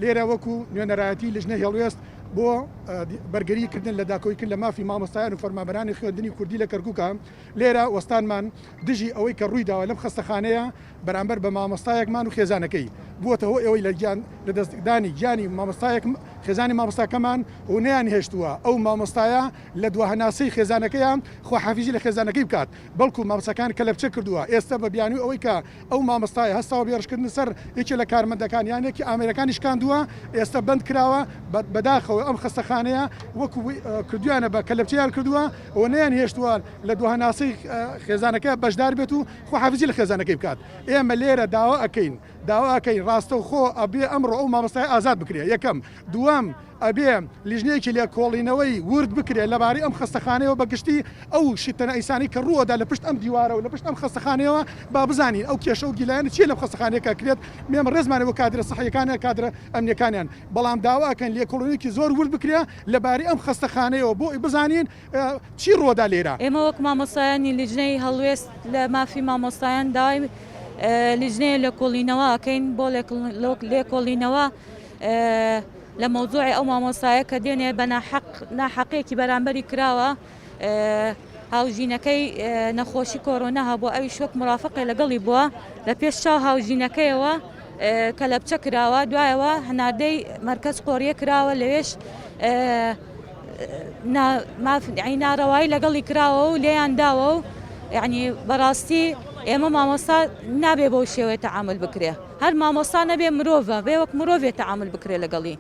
لێرە وەکو نوێنەرایەتی لژنەی هێڵوێست بۆ بەرگەریکردن لە داکۆیکرد لە مافی مامۆستایان و فەرمانبەرانی خوێندنی کوردی لە کەرکووکە لێرە وەستانمان دژی ئەوەی کە ڕوویداوە لەم خەستەخانەیە بەرامبەر بە مامۆستایەکمان و خێزانەکەی بووەتە هۆ ئەوەی لە دەستدانی گیانی مامۆستایەک خێزانی مامۆستاکەمان و نەیان هێشتووە ئەو مامۆستایە لە دوهەناسەی خێزانەکەیان خۆحافیزی لە خێزانەکەی بکات بەڵکو مامۆستاکان کە لەپچە کردووە ئێستا بە بیانی ئەوەی کە ئەو مامۆستای هەستاوە بێڕشکردن سەر یەکێ لە کارمەندەکان یانێکی ئامێرەکانی شکاندووە ئێستا بند کراوە بەداخەوە ئەم خەستەخانەیە وەکو کردویانە بە کەلەپچەیان کردووە و نەیان هێشتووە لە دوهەناسەی خێزانەکە بەشدار بێت و خۆحافیزی لە خێزانەکەی بکات ئێمە لێرە داوا ئەکەین ڕاستە و خۆ ئەبێ ئەمڕۆ ئەو مامۆستای ئازاد بکرێ یەکەم دووەم ئەبێ لیژنەیەکی لێ کۆڵینەوەی ورد بکرێ لەبارەی ئەم خەستەخانەیە بەگشتی ئەو شتەنە ئەیسانی کە ڕووەدا لە پشت ئەم دیوارە و لە پشت ئەم خەستەخانەیەوە با بزانین ئەو کێشە و گیلایەنە چیە لەم خەستەخانەیەکە کرێت مێمە ڕێزمانەوە کادرە سەحیەکانیان کادرە ئەمنیەکانیان بەڵام داواکەن لێ کۆڵینێکی زۆر ورد بکرێ لەبارەی ئەم خەستەخانەیەوە بۆ بزانین چی ڕۆدا لێرە ئێمە وەک مامۆستایانی لیژنەی هەڵوێست لە مافی مامۆستایان داوای لیژنەیە لە کۆڵینەوە ئەکەین بۆ لێ کۆڵینەوە لە مۆزوعی ئەو مامۆستایە کە دێنێ بە ناحەقەیەکی بەرامبەری کراوە هاوژینەکەی نەخۆشی کۆرۆنا هەبوو ئەوی شوەک مرافقی لەگەڵی بووە لە پێش چاو هاوژینەکەیەوە کە لە بچە کراوە دوایەوە هەناردەی مەرکەز قۆریە کراوە لەوێش ناڕەوایی لەگەڵی کراوە و لێیان داوە و یعنی بەڕاستی ئێمە مامۆستا نابێ بەو شێوەیە تەعامل بکرێ هەر مامۆستا نەبێ مرۆڤە بێ وەک مرۆڤێ تەعامل بکرێ لەگەڵی